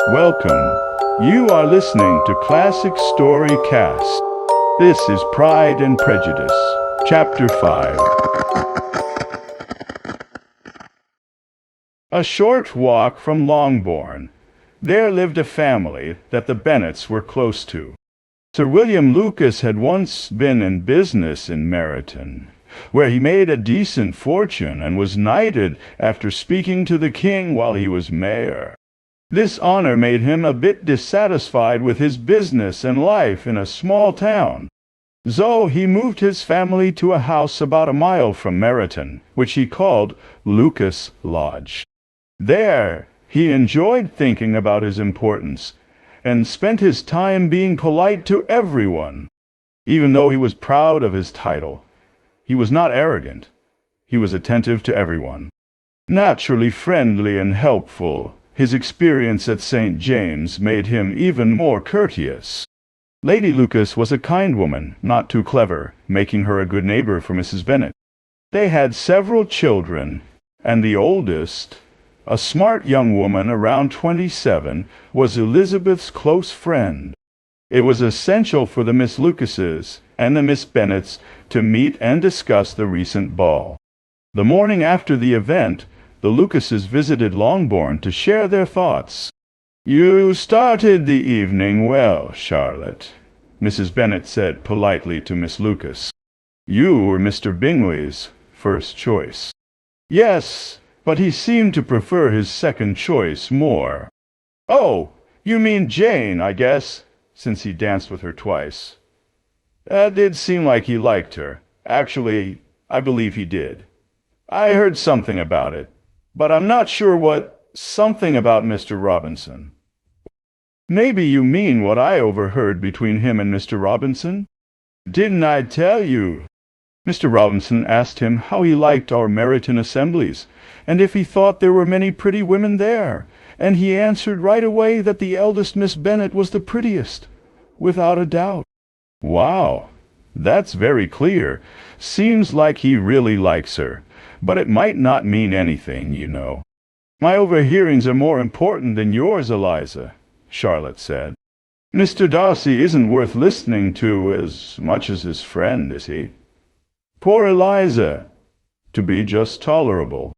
Welcome. You are listening to Classic Story Cast. This is Pride and Prejudice, Chapter 5. A short walk from Longbourn. There lived a family that the Bennets were close to. Sir William Lucas had once been in business in Meryton, where he made a decent fortune and was knighted after speaking to the king while he was mayor. This honor made him a bit dissatisfied with his business and life in a small town. So he moved his family to a house about a mile from Meryton, which he called Lucas Lodge. There he enjoyed thinking about his importance, and spent his time being polite to everyone. Even though he was proud of his title, he was not arrogant. He was attentive to everyone. Naturally friendly and helpful, his experience at St. James made him even more courteous. Lady Lucas was a kind woman, not too clever, making her a good neighbor for Mrs. Bennet. They had several children, and the oldest, a smart young woman around 27, was Elizabeth's close friend. It was essential for the Miss Lucases and the Miss Bennets to meet and discuss the recent ball. The morning after the event, the Lucases visited Longbourn to share their thoughts. "You started the evening well, Charlotte," Mrs. Bennet said politely to Miss Lucas. "You were Mr. Bingley's first choice." "Yes, but he seemed to prefer his second choice more." "Oh, you mean Jane, I guess, since he danced with her twice." "That did seem like he liked her. Actually, I believe he did. I heard something about it, but I'm not sure what something about Mr. Robinson." "Maybe you mean what I overheard between him and Mr. Robinson?" "Didn't I tell you?" Mr. Robinson asked him how he liked our Meryton Assemblies, and if he thought there were many pretty women there, and he answered right away that the eldest Miss Bennet was the prettiest, without a doubt. "Wow, that's very clear. Seems like he really likes her, but it might not mean anything, you know." "My overhearings are more important than yours, Eliza," Charlotte said. "Mr. Darcy isn't worth listening to as much as his friend, is he?" "Poor Eliza! To be just tolerable.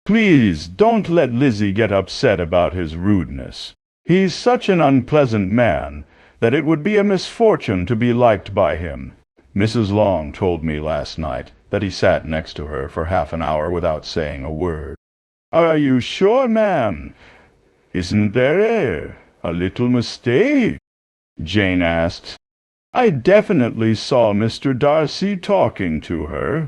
Please don't let Lizzie get upset about his rudeness. He's such an unpleasant man that it would be a misfortune to be liked by him. Mrs. Long told me last night that he sat next to her for half an hour without saying a word." "Are you sure, ma'am? Isn't there a little mistake?" Jane asked. "I definitely saw Mr. Darcy talking to her."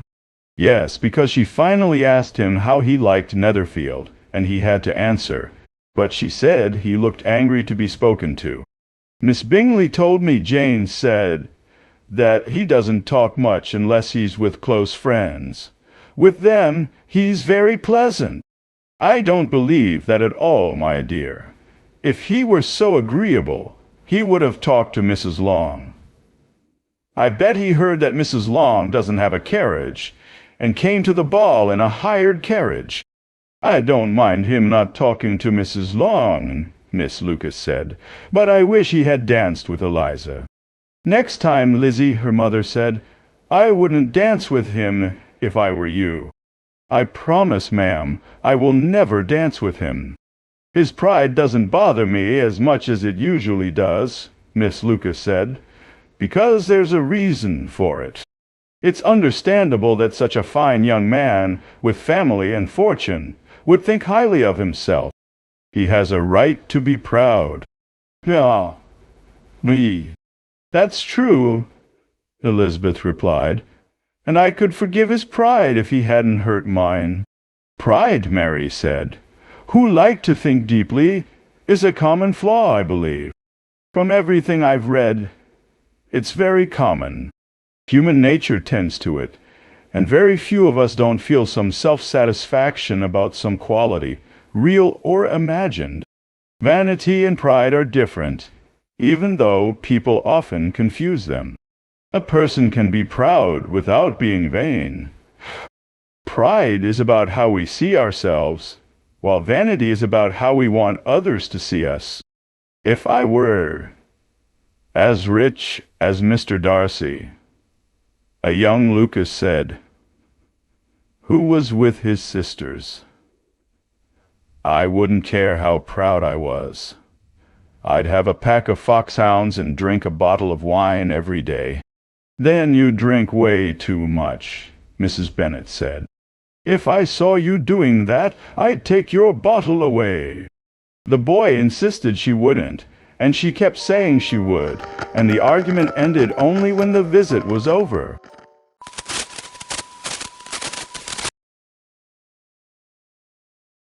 "Yes, because she finally asked him how he liked Netherfield, and he had to answer, but she said he looked angry to be spoken to. Miss Bingley told me Jane said that he doesn't talk much unless he's with close friends. With them, he's very pleasant." "I don't believe that at all, my dear. If he were so agreeable, he would have talked to Mrs. Long. I bet he heard that Mrs. Long doesn't have a carriage, and came to the ball in a hired carriage." "I don't mind him not talking to Mrs. Long," Miss Lucas said, "but I wish he had danced with Eliza." "Next time, Lizzie," her mother said, "I wouldn't dance with him if I were you." "I promise, ma'am, I will never dance with him." "His pride doesn't bother me as much as it usually does," Miss Lucas said, "because there's a reason for it. It's understandable that such a fine young man, with family and fortune, would think highly of himself. He has a right to be proud." "Yeah, me. That's true," Elizabeth replied, "and I could forgive his pride if he hadn't hurt mine." "Pride," Mary said, "who like to think deeply, is a common flaw, I believe. From everything I've read, it's very common. Human nature tends to it, and very few of us don't feel some self-satisfaction about some quality, real or imagined. Vanity and pride are different, even though people often confuse them. A person can be proud without being vain. Pride is about how we see ourselves, while vanity is about how we want others to see us. If I were as rich as Mr. Darcy, a young Lucas said, who was with his sisters, I wouldn't care how proud I was. I'd have a pack of foxhounds and drink a bottle of wine every day. Then you drink way too much, Mrs. Bennet said. If I saw you doing that, I'd take your bottle away. The boy insisted she wouldn't, and she kept saying she would, and the argument ended only when the visit was over.